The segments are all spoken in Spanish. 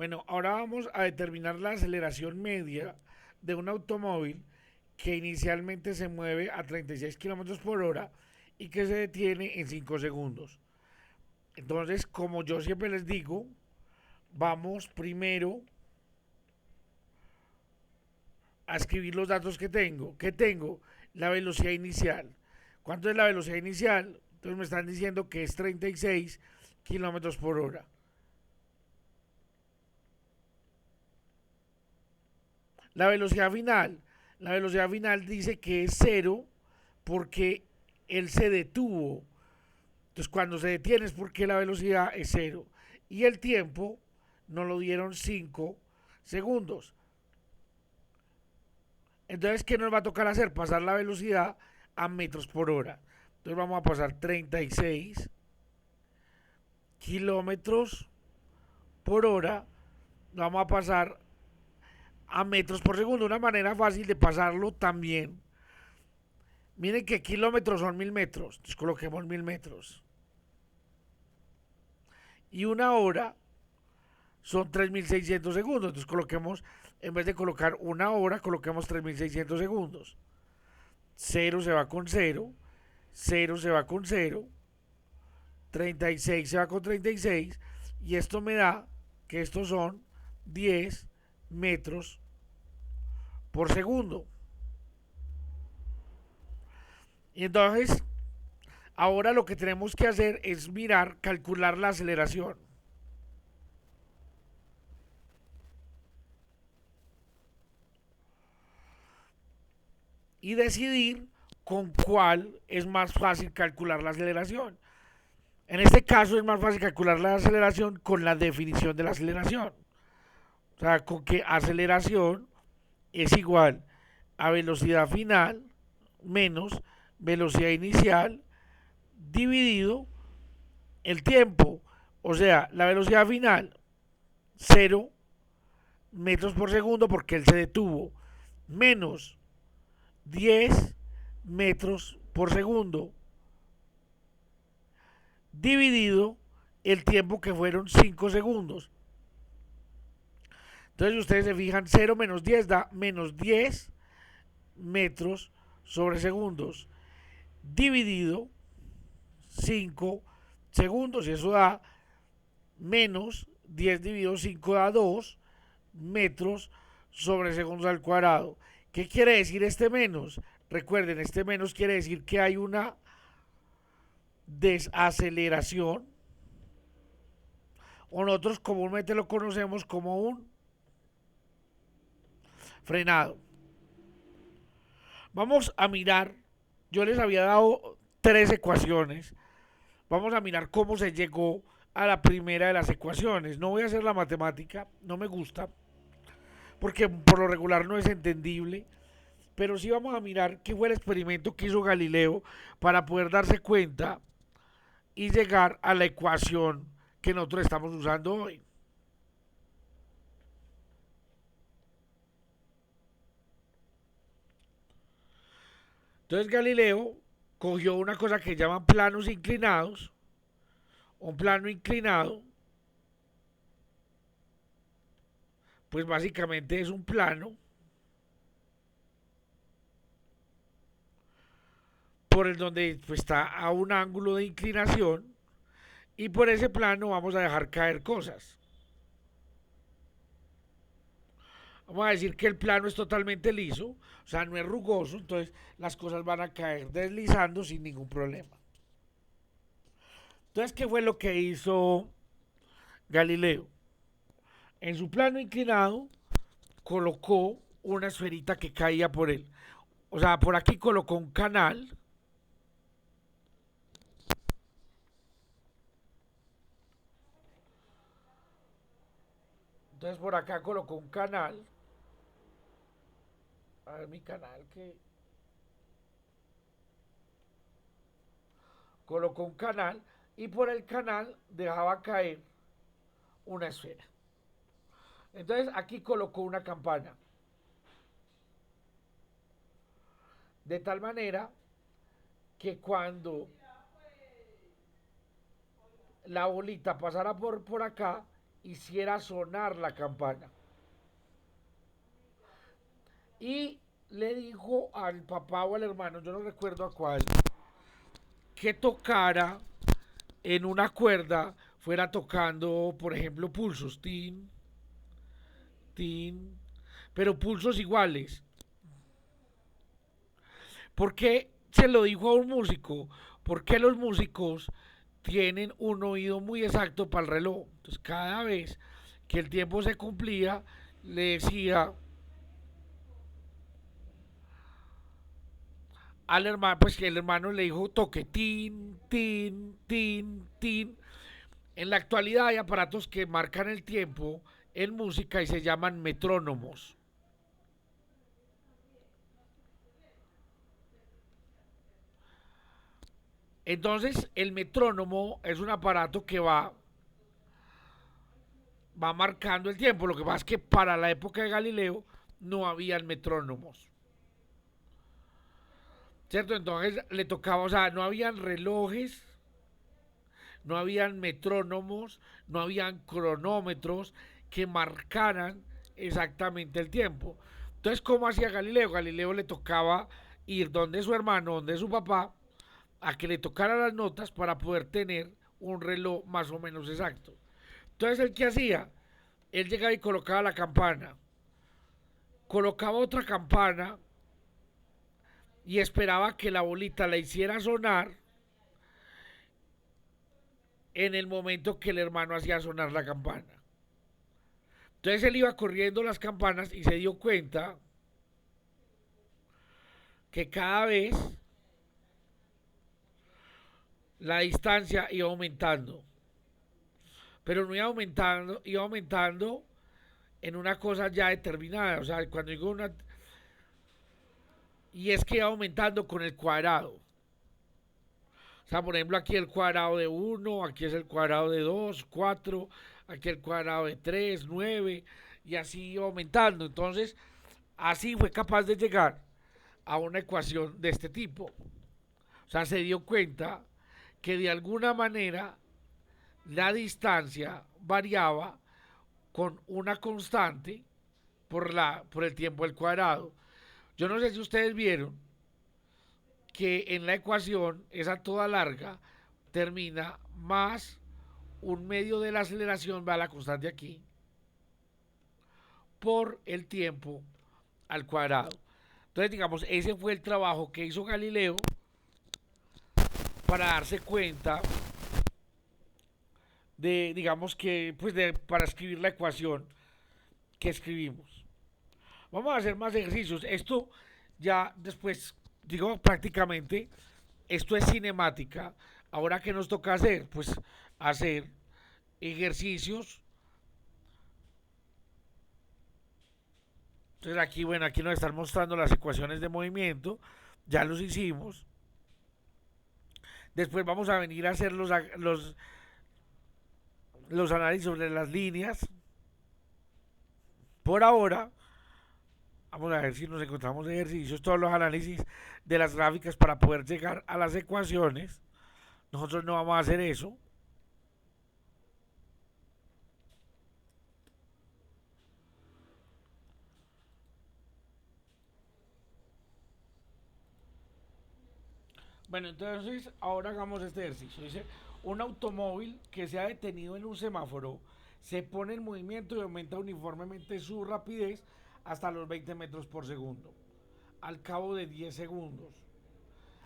Bueno, ahora vamos a determinar la aceleración media de un automóvil que inicialmente se mueve a 36 kilómetros por hora y que se detiene en 5 segundos. Entonces, como yo siempre les digo, vamos primero a escribir los datos que tengo. ¿Qué tengo? La velocidad inicial. ¿Cuánto es la velocidad inicial? Entonces me están diciendo que es 36 kilómetros por hora. La velocidad final. La velocidad final dice que es cero porque él se detuvo. Entonces cuando se detiene es porque la velocidad es cero. Y el tiempo nos lo dieron 5 segundos. Entonces, ¿qué nos va a tocar hacer? Pasar la velocidad a metros por hora. Entonces vamos a pasar 36 kilómetros por hora. Vamos a pasar a metros por segundo. Una manera fácil de pasarlo también. Miren que kilómetros son 1000 metros. Entonces coloquemos 1000 metros. Y una hora son 3600 segundos. Entonces coloquemos, en vez de colocar una hora, coloquemos 3600 segundos. Cero se va con cero, cero se va con cero, 36 se va con 36 y esto me da que estos son 10 metros por segundo. Y entonces, ahora lo que tenemos que hacer es mirar, calcular la aceleración. Y decidir con cuál es más fácil calcular la aceleración. En este caso es más fácil calcular la aceleración con la definición de la aceleración. O sea, con que aceleración es igual a velocidad final menos velocidad inicial dividido el tiempo. O sea, la velocidad final, 0 metros por segundo porque él se detuvo, menos 10 metros por segundo dividido el tiempo que fueron 5 segundos. Entonces ustedes se fijan, 0 menos 10 da menos 10 metros sobre segundos dividido 5 segundos y eso da menos 10 dividido 5 da 2 metros sobre segundos al cuadrado. ¿Qué quiere decir este menos? Recuerden, este menos quiere decir que hay una desaceleración o nosotros comúnmente lo conocemos como un frenado. Vamos a mirar, yo les había dado tres ecuaciones, vamos a mirar cómo se llegó a la primera de las ecuaciones. No voy a hacer la matemática, no me gusta, porque por lo regular no es entendible, pero sí vamos a mirar qué fue el experimento que hizo Galileo para poder darse cuenta y llegar a la ecuación que nosotros estamos usando hoy. Entonces Galileo cogió una cosa que llaman planos inclinados, un plano inclinado, pues básicamente es un plano por el donde pues, está a un ángulo de inclinación y por ese plano vamos a dejar caer cosas. Vamos a decir que el plano es totalmente liso, o sea, no es rugoso, entonces las cosas van a caer deslizando sin ningún problema. Entonces, ¿qué fue lo que hizo Galileo? En su plano inclinado colocó una esferita que caía por él. O sea, por aquí colocó un canal. Entonces por acá colocó un canal. A ver mi canal que colocó un canal y por el canal dejaba caer una esfera. Entonces aquí colocó una campana. De tal manera que cuando la bolita pasara por acá, hiciera sonar la campana. Y le dijo al papá o al hermano, yo no recuerdo a cuál, que tocara en una cuerda, fuera tocando, por ejemplo, pulsos, tin, tin, pero pulsos iguales. ¿Por qué se lo dijo a un músico? Porque los músicos tienen un oído muy exacto para el reloj. Entonces, cada vez que el tiempo se cumplía, le decía al hermano, pues que el hermano le dijo toque tin, tin, tin, tin. En la actualidad hay aparatos que marcan el tiempo en música y se llaman metrónomos. Entonces, el metrónomo es un aparato que va marcando el tiempo. Lo que pasa es que para la época de Galileo no habían metrónomos. ¿Cierto? Entonces le tocaba, o sea, no habían relojes, no habían metrónomos, no habían cronómetros que marcaran exactamente el tiempo. Entonces, ¿cómo hacía Galileo? Galileo le tocaba ir donde su hermano, donde su papá, a que le tocara las notas para poder tener un reloj más o menos exacto. Entonces, ¿el qué hacía? Él llegaba y colocaba la campana, colocaba otra campana y esperaba que la bolita la hiciera sonar en el momento que el hermano hacía sonar la campana. Entonces él iba corriendo las campanas y se dio cuenta que cada vez la distancia iba aumentando. Pero no iba aumentando en una cosa ya determinada. O sea, cuando digo una... Y es que iba aumentando con el cuadrado. O sea, por ejemplo, aquí el cuadrado de uno, aquí es el cuadrado de 2, 4, aquí el cuadrado de 3, 9, y así iba aumentando. Entonces, así fue capaz de llegar a una ecuación de este tipo. O sea, se dio cuenta que de alguna manera la distancia variaba con una constante por el tiempo al cuadrado. Yo no sé si ustedes vieron que en la ecuación esa toda larga termina más un medio de la aceleración, va a la constante aquí, por el tiempo al cuadrado. Entonces, digamos, ese fue el trabajo que hizo Galileo para darse cuenta de, digamos que, pues para escribir la ecuación que escribimos. Vamos a hacer más ejercicios. Esto ya después, digo prácticamente, esto es cinemática. Ahora, ¿qué nos toca hacer? Pues hacer ejercicios. Entonces aquí, bueno, aquí nos están mostrando las ecuaciones de movimiento. Ya los hicimos. Después vamos a venir a hacer los análisis sobre las líneas. Por ahora, vamos a ver si nos encontramos ejercicios, todos los análisis de las gráficas para poder llegar a las ecuaciones. Nosotros no vamos a hacer eso. Bueno, entonces ahora hagamos este ejercicio. Dice, un automóvil que se ha detenido en un semáforo se pone en movimiento y aumenta uniformemente su rapidez hasta los 20 metros por segundo, al cabo de 10 segundos.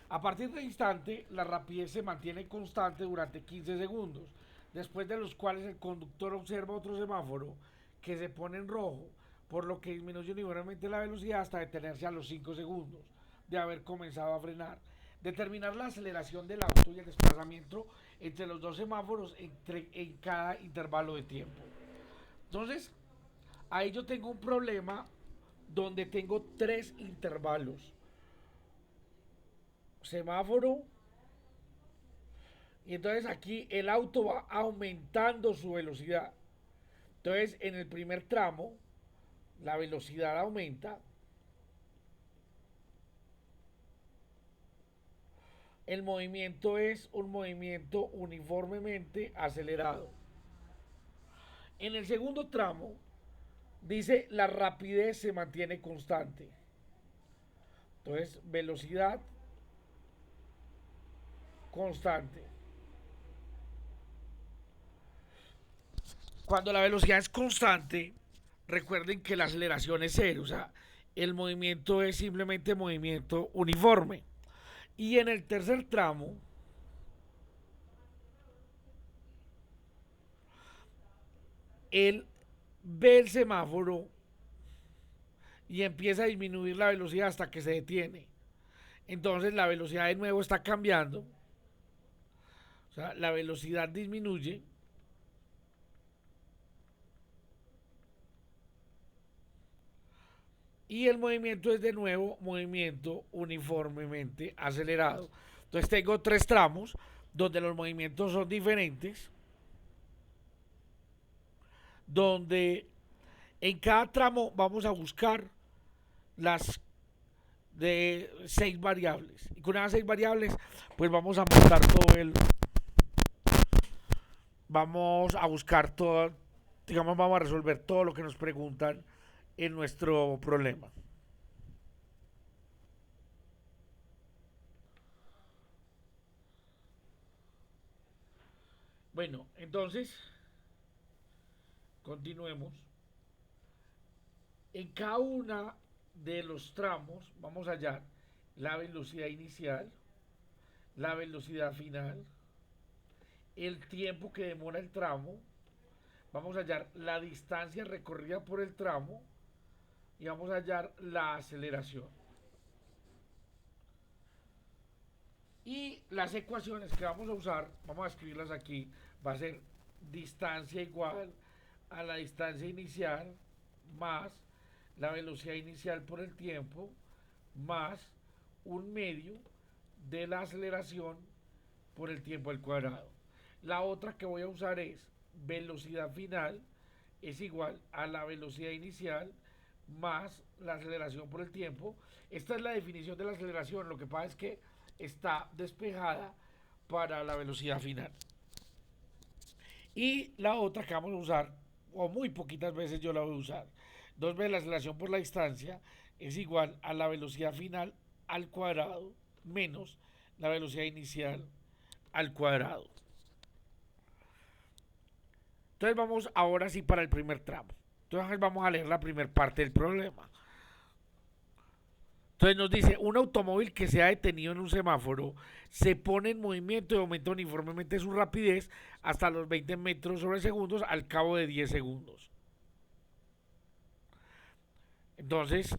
A partir del instante, la rapidez se mantiene constante durante 15 segundos, después de los cuales el conductor observa otro semáforo que se pone en rojo, por lo que disminuye uniformemente la velocidad hasta detenerse a los 5 segundos de haber comenzado a frenar. Determinar la aceleración del auto y el desplazamiento entre los dos semáforos en cada intervalo de tiempo. Entonces, ahí yo tengo un problema donde tengo tres intervalos. Semáforo, y entonces aquí el auto va aumentando su velocidad. Entonces en el primer tramo la velocidad aumenta, el movimiento es un movimiento uniformemente acelerado. En el segundo tramo dice la rapidez se mantiene constante. Entonces, velocidad constante. Cuando la velocidad es constante, recuerden que la aceleración es cero, o sea, el movimiento es simplemente movimiento uniforme. Y en el tercer tramo, él ve el semáforo y empieza a disminuir la velocidad hasta que se detiene. Entonces la velocidad de nuevo está cambiando, o sea, la velocidad disminuye y el movimiento es de nuevo movimiento uniformemente acelerado. Entonces tengo tres tramos donde los movimientos son diferentes, donde en cada tramo vamos a buscar las de 6 variables. Y con esas 6 variables, pues vamos a montar todo el. Vamos a buscar todo, digamos, vamos a resolver todo lo que nos preguntan en nuestro problema. Bueno, entonces, continuemos. En cada una de los tramos vamos a hallar la velocidad inicial, la velocidad final, el tiempo que demora el tramo, vamos a hallar la distancia recorrida por el tramo y vamos a hallar la aceleración. Y las ecuaciones que vamos a usar, vamos a escribirlas aquí, va a ser distancia igual a la distancia inicial más la velocidad inicial por el tiempo más un medio de la aceleración por el tiempo al cuadrado. La otra que voy a usar es velocidad final es igual a la velocidad inicial más la aceleración por el tiempo. Esta es la definición de la aceleración, lo que pasa es que está despejada para la velocidad final. Y la otra que vamos a usar, o muy poquitas veces yo la voy a usar, 2 veces la aceleración por la distancia es igual a la velocidad final al cuadrado menos la velocidad inicial al cuadrado. Entonces vamos ahora sí para el primer tramo. Entonces vamos a leer la primera parte del problema. Entonces nos dice, un automóvil que se ha detenido en un semáforo se pone en movimiento y aumenta uniformemente su rapidez hasta los 20 metros sobre segundos al cabo de 10 segundos. Entonces,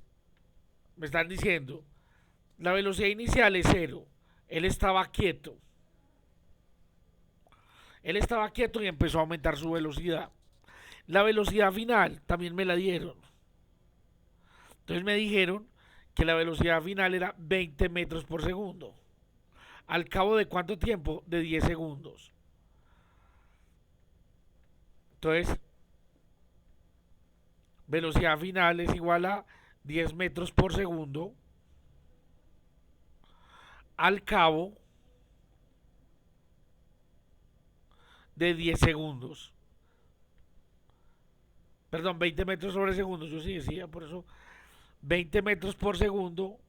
me están diciendo, la velocidad inicial es cero. Él estaba quieto. Él estaba quieto y empezó a aumentar su velocidad. La velocidad final también me la dieron. Entonces me dijeron que la velocidad final era 20 metros por segundo. ¿Al cabo de cuánto tiempo? De 10 segundos. Entonces, velocidad final es igual a 10 metros por segundo al cabo de 10 segundos. Perdón, 20 metros sobre segundo, yo sí decía, por eso 20 metros por segundo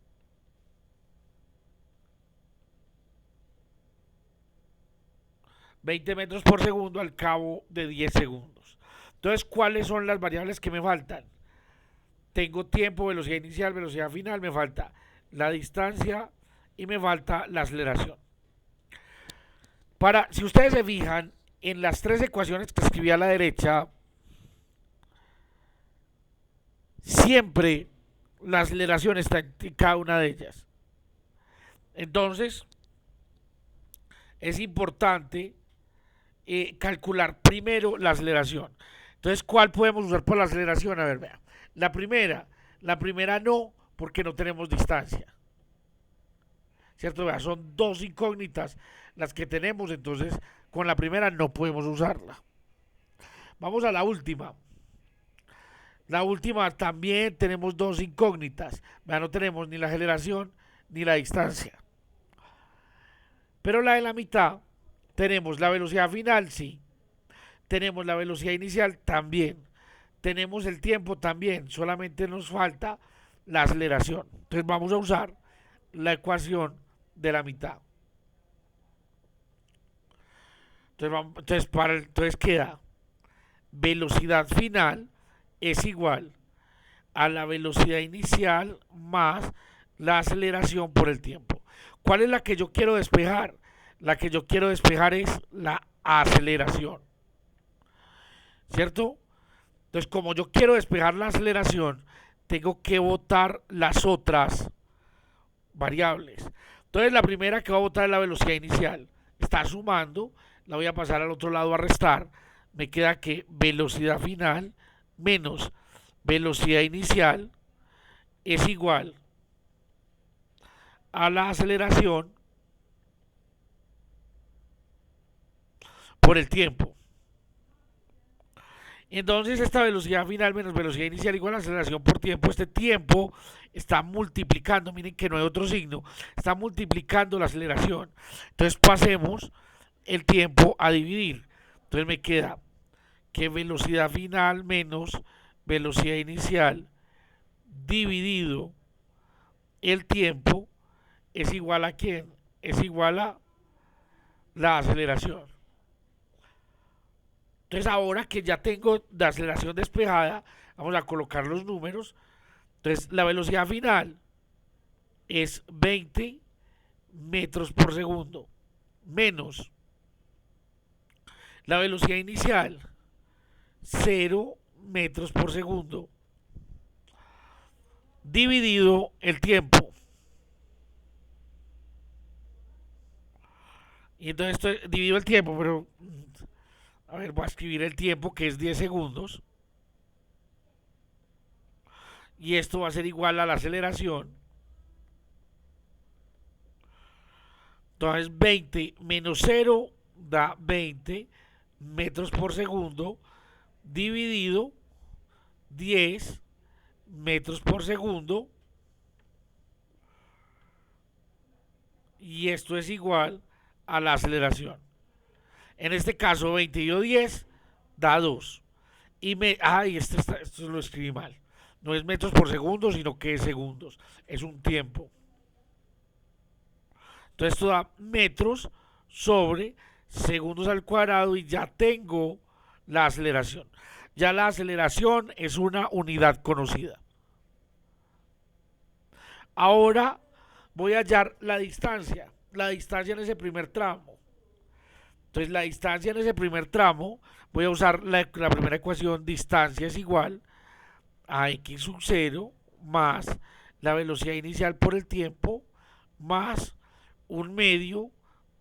al cabo de 10 segundos. Entonces, ¿cuáles son las variables que me faltan? Tengo tiempo, velocidad inicial, velocidad final, me falta la distancia y me falta la aceleración. Si ustedes se fijan en las tres ecuaciones que escribí a la derecha, siempre la aceleración está en cada una de ellas. Entonces, es importante calcular primero la aceleración. Entonces, ¿cuál podemos usar por la aceleración? A ver, vea. La primera no, porque no tenemos distancia. ¿Cierto? Vea, son dos incógnitas las que tenemos, entonces con la primera no podemos usarla. Vamos a la última. La última también tenemos dos incógnitas. Vea, no tenemos ni la aceleración ni la distancia. Pero la de la mitad tenemos la velocidad final, sí. Tenemos la velocidad inicial también. Tenemos el tiempo también. Solamente nos falta la aceleración. Entonces vamos a usar la ecuación de la mitad. Entonces queda velocidad final es igual a la velocidad inicial más la aceleración por el tiempo. ¿Cuál es la que yo quiero despejar? La que yo quiero despejar es la aceleración. ¿Cierto? Entonces, como yo quiero despejar la aceleración, tengo que botar las otras variables. Entonces, la primera que voy a botar es la velocidad inicial. Está sumando, la voy a pasar al otro lado a restar. Me queda que velocidad final menos velocidad inicial es igual a la aceleración por el tiempo. Entonces esta velocidad final menos velocidad inicial igual a aceleración por tiempo. Este tiempo está multiplicando, miren que no hay otro signo, está multiplicando la aceleración. Entonces pasemos el tiempo a dividir. Entonces me queda que velocidad final menos velocidad inicial dividido el tiempo es igual a ¿quién? Es igual a la aceleración. Entonces ahora que ya tengo la aceleración despejada, vamos a colocar los números. Entonces la velocidad final es 20 metros por segundo menos la velocidad inicial 0 metros por segundo dividido el tiempo. Y entonces divido el tiempo, pero a ver, voy a escribir el tiempo que es 10 segundos. Y esto va a ser igual a la aceleración. Entonces 20 menos 0 da 20 metros por segundo dividido 10 metros por segundo. Y esto es igual a la aceleración. En este caso 20 y 10 da 2. Y esto lo escribí mal. No es metros por segundo, sino que es segundos. Es un tiempo. Entonces esto da metros sobre segundos al cuadrado y ya tengo la aceleración. Ya la aceleración es una unidad conocida. Ahora voy a hallar la distancia. La distancia en ese primer tramo. Entonces la distancia en ese primer tramo, voy a usar la primera ecuación, distancia es igual a x sub 0 más la velocidad inicial por el tiempo más un medio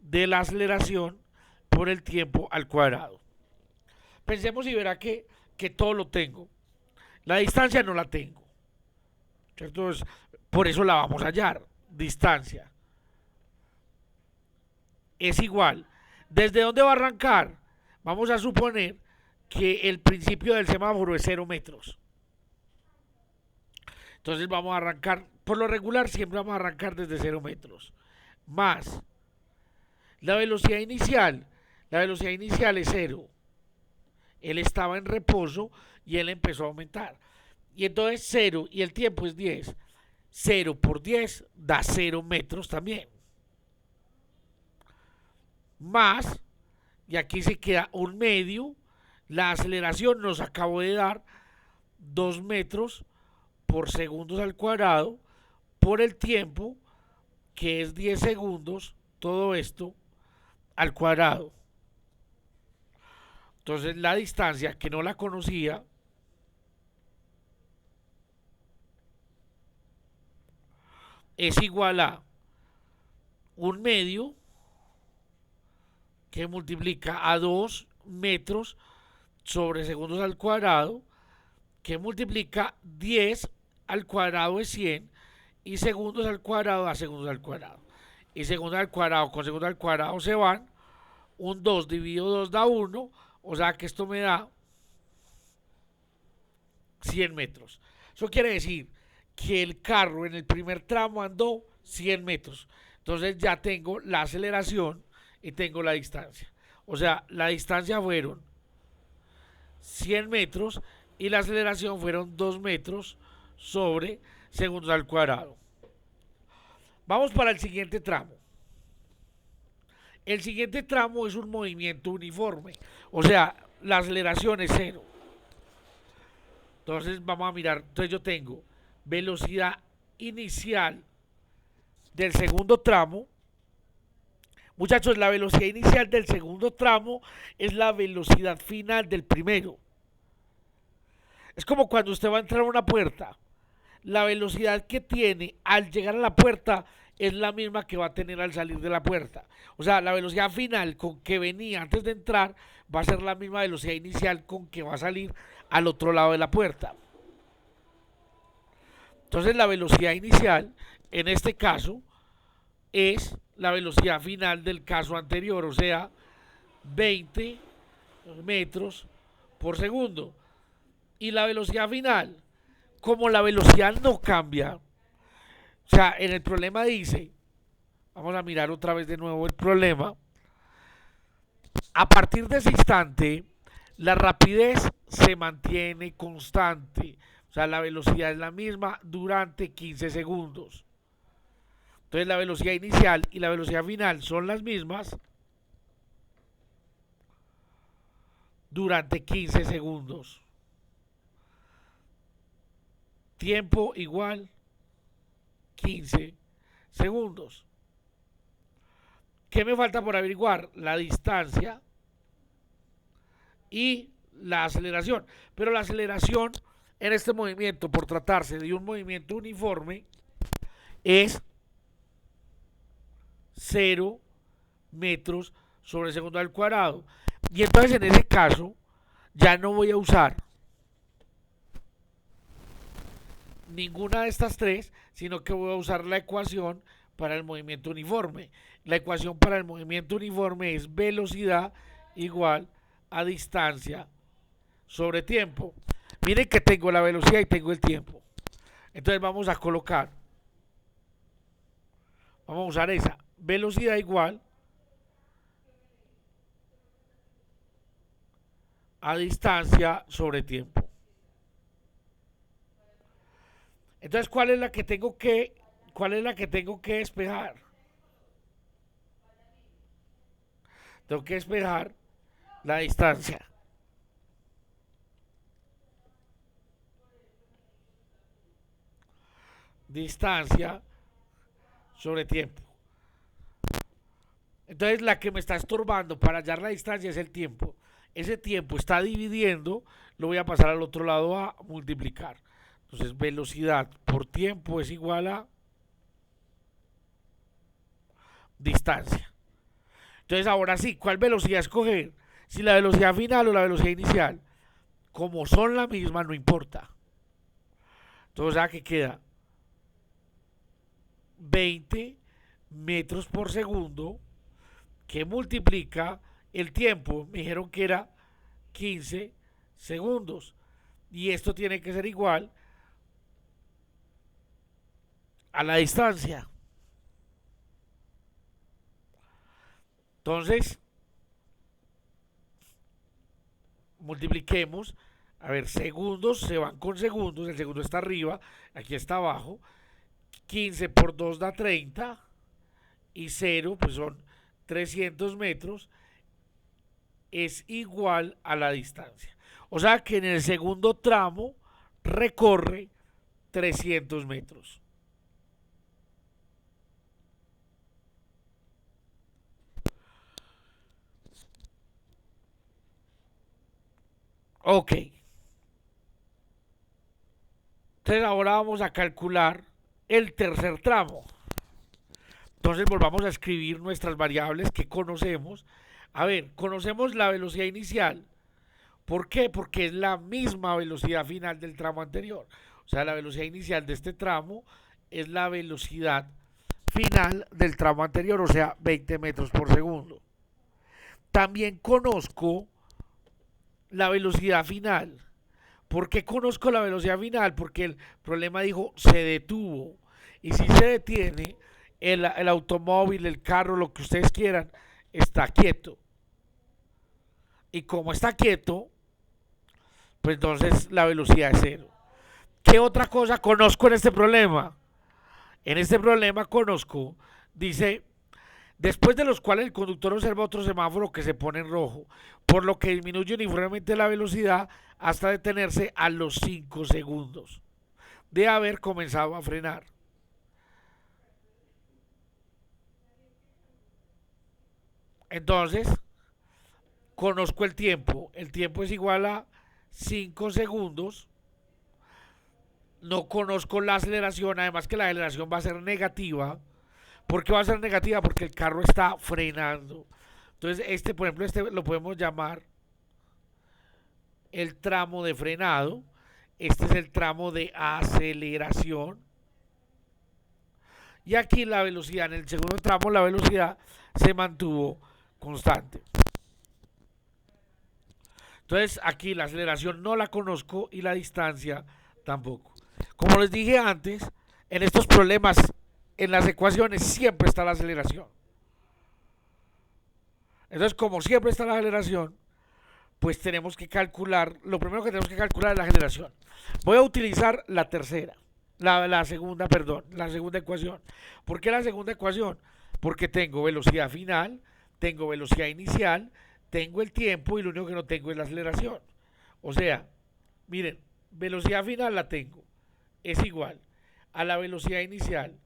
de la aceleración por el tiempo al cuadrado. Pensemos y verá que todo lo tengo. La distancia no la tengo. Entonces, por eso la vamos a hallar. Distancia es igual. ¿Desde dónde va a arrancar? Vamos a suponer que el principio del semáforo es 0 metros. Entonces vamos a arrancar, por lo regular siempre vamos a arrancar desde 0 metros. Más la velocidad inicial. La velocidad inicial es 0. Él estaba en reposo y él empezó a aumentar. Y entonces 0 y el tiempo es 10. 0 por 10 da 0 metros también. Más, y aquí se queda un medio, la aceleración nos acabó de dar 2 metros por segundos al cuadrado por el tiempo que es 10 segundos, todo esto al cuadrado. Entonces la distancia, que no la conocía, es igual a un medio que multiplica a 2 metros sobre segundos al cuadrado, que multiplica 10 al cuadrado es 100 y segundos al cuadrado a segundos al cuadrado. Y segundos al cuadrado con segundos al cuadrado se van. Un 2 dividido 2 da 1, o sea que esto me da 100 metros. Eso quiere decir que el carro en el primer tramo andó 100 metros. Entonces ya tengo la aceleración y tengo la distancia. O sea, la distancia fueron 100 metros y la aceleración fueron 2 metros sobre segundos al cuadrado. Vamos para el siguiente tramo. El siguiente tramo es un movimiento uniforme, o sea, la aceleración es cero. Entonces vamos a mirar, entonces yo tengo velocidad inicial del segundo tramo. Muchachos, la velocidad inicial del segundo tramo es la velocidad final del primero. Es como cuando usted va a entrar a una puerta. La velocidad que tiene al llegar a la puerta es la misma que va a tener al salir de la puerta. O sea, la velocidad final con que venía antes de entrar va a ser la misma velocidad inicial con que va a salir al otro lado de la puerta. Entonces la velocidad inicial, en este caso, es la velocidad final del caso anterior, o sea, 20 metros por segundo. Y la velocidad final, como la velocidad no cambia, o sea, en el problema dice, vamos a mirar otra vez de nuevo el problema, a partir de ese instante, la rapidez se mantiene constante, o sea, la velocidad es la misma durante 15 segundos. Entonces la velocidad inicial y la velocidad final son las mismas durante 15 segundos. Tiempo igual 15 segundos. ¿Qué me falta por averiguar? La distancia y la aceleración. Pero la aceleración en este movimiento, por tratarse de un movimiento uniforme, es 0 metros sobre segundo al cuadrado. Y entonces en ese caso ya no voy a usar ninguna de estas tres, sino que voy a usar la ecuación para el movimiento uniforme. La ecuación para el movimiento uniforme es velocidad igual a distancia sobre tiempo. Miren que tengo la velocidad y tengo el tiempo. Entonces vamos a colocar, vamos a usar esa velocidad igual a distancia sobre tiempo. Entonces, ¿cuál es la que tengo que despejar? Tengo que despejar la distancia. Distancia sobre tiempo. Entonces, la que me está estorbando para hallar la distancia es el tiempo. Ese tiempo está dividiendo, lo voy a pasar al otro lado a multiplicar. Entonces, velocidad por tiempo es igual a distancia. Entonces, ahora sí, ¿cuál velocidad escoger? Si la velocidad final o la velocidad inicial. Como son la misma, no importa. Entonces, ¿a qué queda? 20 metros por segundo que multiplica el tiempo. Me dijeron que era 15 segundos. Y esto tiene que ser igual a la distancia. Entonces, multipliquemos. A ver, segundos se van con segundos. El segundo está arriba, aquí está abajo. 15 por 2 da 30. Y 0, pues son 300 metros. Es igual a la distancia. O sea que en el segundo tramo recorre 300 metros. Ok. Entonces ahora vamos a calcular el tercer tramo. Entonces volvamos a escribir nuestras variables que conocemos. A ver, conocemos la velocidad inicial. ¿Por qué? Porque es la misma velocidad final del tramo anterior. O sea, la velocidad inicial de este tramo es la velocidad final del tramo anterior, o sea, 20 metros por segundo. También conozco la velocidad final. ¿Por qué conozco la velocidad final? Porque el problema dijo se detuvo. Y si se detiene, el automóvil, el carro, lo que ustedes quieran, está quieto. Y como está quieto, pues entonces la velocidad es cero. ¿Qué otra cosa conozco en este problema? En este problema conozco, dice, después de los cuales el conductor observa otro semáforo que se pone en rojo, por lo que disminuye uniformemente la velocidad hasta detenerse a los 5 segundos de haber comenzado a frenar. Entonces, conozco el tiempo. El tiempo es igual a 5 segundos. No conozco la aceleración, además que la aceleración va a ser negativa. ¿Por qué va a ser negativa? Porque el carro está frenando. Entonces, por ejemplo, este lo podemos llamar el tramo de frenado. Este es el tramo de aceleración. Y aquí la velocidad, en el segundo tramo, la velocidad se mantuvo constante. Entonces, aquí la aceleración no la conozco y la distancia tampoco. Como les dije antes, en estos problemas, en las ecuaciones, siempre está la aceleración. Entonces, como siempre está la aceleración, pues tenemos que calcular, lo primero que tenemos que calcular es la aceleración. Voy a utilizar la tercera, la segunda, perdón, la segunda ecuación. ¿Por qué la segunda ecuación? Porque tengo velocidad final, tengo velocidad inicial, tengo el tiempo y lo único que no tengo es la aceleración. O sea, miren, velocidad final la tengo, es igual a la velocidad inicial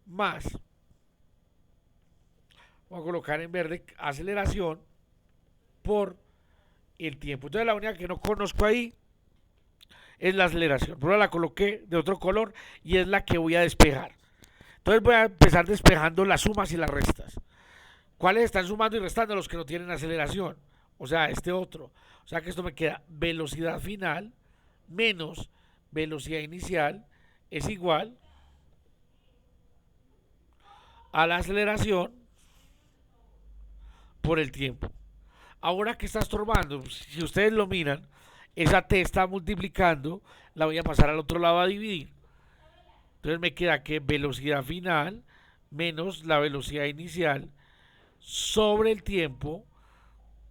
más, voy a colocar en verde, aceleración por el tiempo. Entonces la única que no conozco ahí es la aceleración. Pero la coloqué de otro color y es la que voy a despejar. Entonces voy a empezar despejando las sumas y las restas. ¿Cuáles están sumando y restando? Los que no tienen aceleración. O sea, este otro. O sea que esto me queda velocidad final menos velocidad inicial es igual a la aceleración por el tiempo. Ahora que está estorbando, si ustedes lo miran, esa T está multiplicando, la voy a pasar al otro lado a dividir. Entonces me queda que velocidad final menos la velocidad inicial sobre el tiempo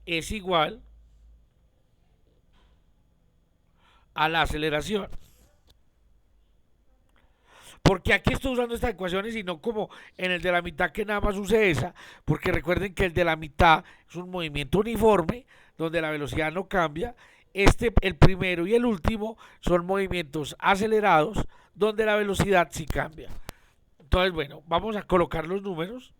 es igual a la aceleración. Porque aquí estoy usando estas ecuaciones y no como en el de la mitad que nada más use esa. Porque recuerden que el de la mitad es un movimiento uniforme donde la velocidad no cambia. El primero y el último son movimientos acelerados donde la velocidad sí cambia. Entonces, bueno, vamos a colocar los números.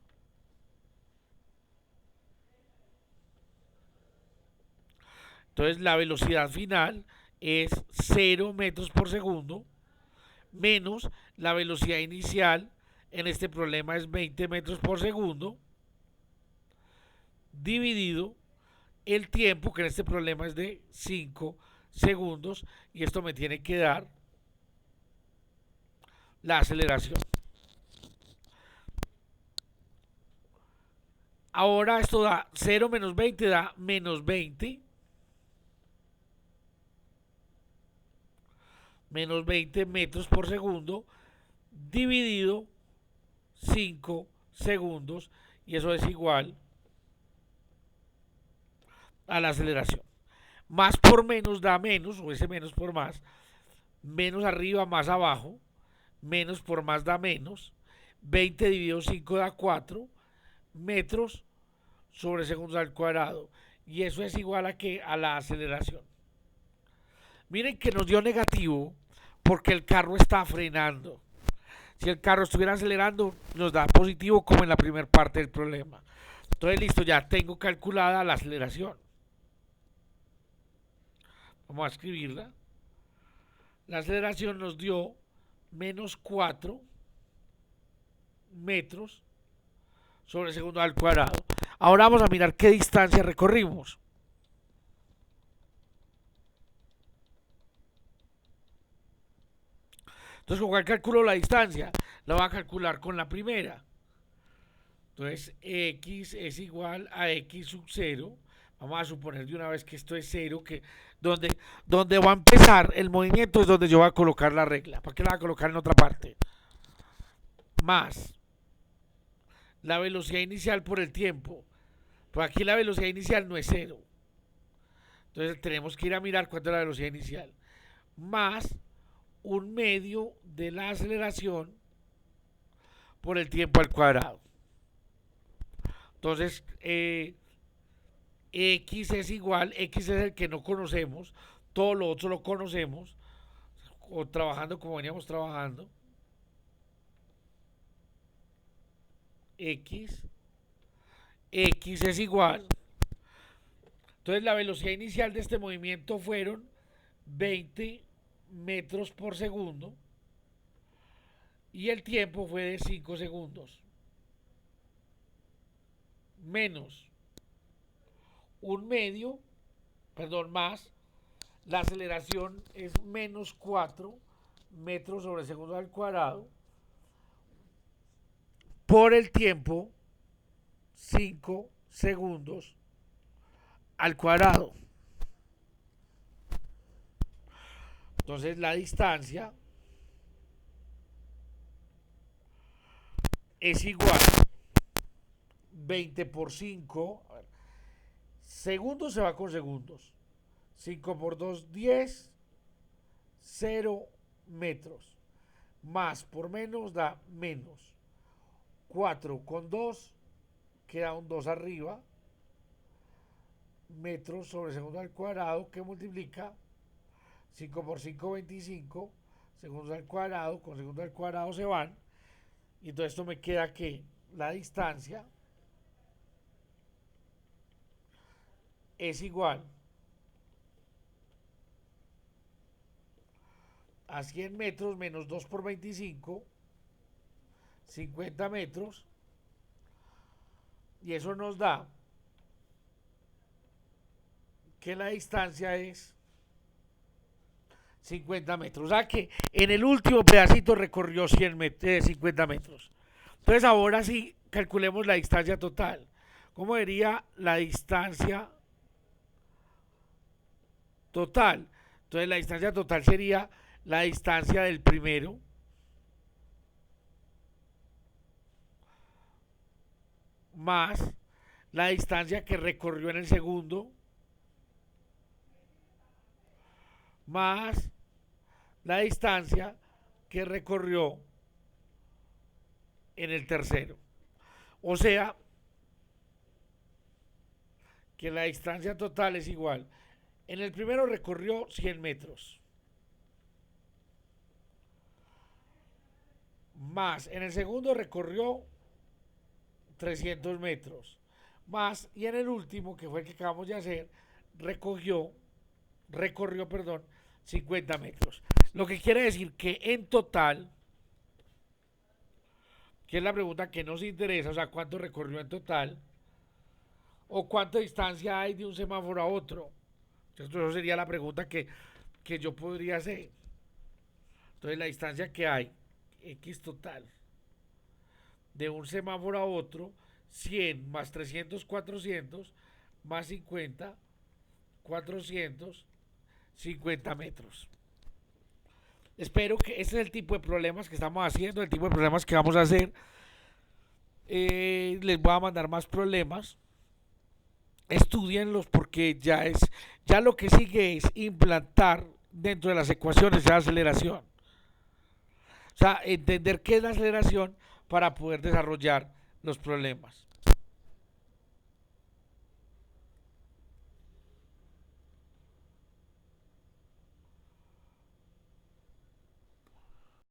Entonces, la velocidad final es 0 metros por segundo menos la velocidad inicial, en este problema es 20 metros por segundo, dividido el tiempo, que en este problema es de 5 segundos, y esto me tiene que dar la aceleración. Ahora esto da 0 menos 20, da menos 20. Menos 20 metros por segundo dividido 5 segundos, y eso es igual a la aceleración. Más por menos da menos, o ese menos por más, menos arriba más abajo, menos por más da menos, 20 dividido 5 da 4 metros sobre segundos al cuadrado, y eso es igual a que a la aceleración. Miren que nos dio negativo porque el carro está frenando. Si el carro estuviera acelerando, nos da positivo como en la primera parte del problema. Entonces, listo, ya tengo calculada la aceleración. Vamos a escribirla. La aceleración nos dio menos 4 metros sobre segundo al cuadrado. Ahora vamos a mirar qué distancia recorrimos. Entonces, ¿con cuál calculo la distancia? La voy a calcular con la primera. Entonces, x es igual a x sub 0. Vamos a suponer de una vez que esto es 0, que donde va a empezar el movimiento es donde yo voy a colocar la regla. ¿Para qué la voy a colocar en otra parte? Más la velocidad inicial por el tiempo. Pues aquí la velocidad inicial no es 0. Entonces tenemos que ir a mirar cuánto es la velocidad inicial. Más un medio de la aceleración por el tiempo al cuadrado. Entonces, X es igual, X es el que no conocemos, todo lo otro lo conocemos, o trabajando como veníamos trabajando. X es igual. Entonces la velocidad inicial de este movimiento fueron 20 metros por segundo y el tiempo fue de 5 segundos. Menos un medio, perdón, más la aceleración es menos 4 metros sobre segundo al cuadrado por el tiempo 5 segundos al cuadrado. Entonces la distancia es igual 20 por 5. A ver, segundos se va con segundos. 5 por 2, 10. 0 metros. Más por menos da menos. 4 con 2 queda un 2 arriba. Metros sobre segundo al cuadrado que multiplica 5 por 5, 25. Segundos al cuadrado con segundo al cuadrado se van. Y entonces esto me queda que la distancia es igual a 100 metros menos 2 por 25, 50 metros. Y eso nos da que la distancia es 50 metros. O sea que en el último pedacito recorrió 50 metros. Entonces ahora sí calculemos la distancia total. ¿Cómo sería la distancia total? Entonces la distancia total sería la distancia del primero más la distancia que recorrió en el segundo más la distancia que recorrió en el tercero. O sea, que la distancia total es igual. En el primero recorrió 100 metros. Más, en el segundo recorrió 300 metros. Más, y en el último, que fue el que acabamos de hacer, recorrió, 50 metros. Lo que quiere decir que en total, que es la pregunta que nos interesa, o sea, cuánto recorrió en total, o cuánta distancia hay de un semáforo a otro. Eso sería la pregunta que yo podría hacer. Entonces, la distancia que hay, X total, de un semáforo a otro, 100 más 300, 400, más 50, 450 metros. Espero que ese es el tipo de problemas que estamos haciendo, el tipo de problemas que vamos a hacer. Les voy a mandar más problemas. Estudienlos porque ya lo que sigue es implantar dentro de las ecuaciones de aceleración. O sea, entender qué es la aceleración para poder desarrollar los problemas.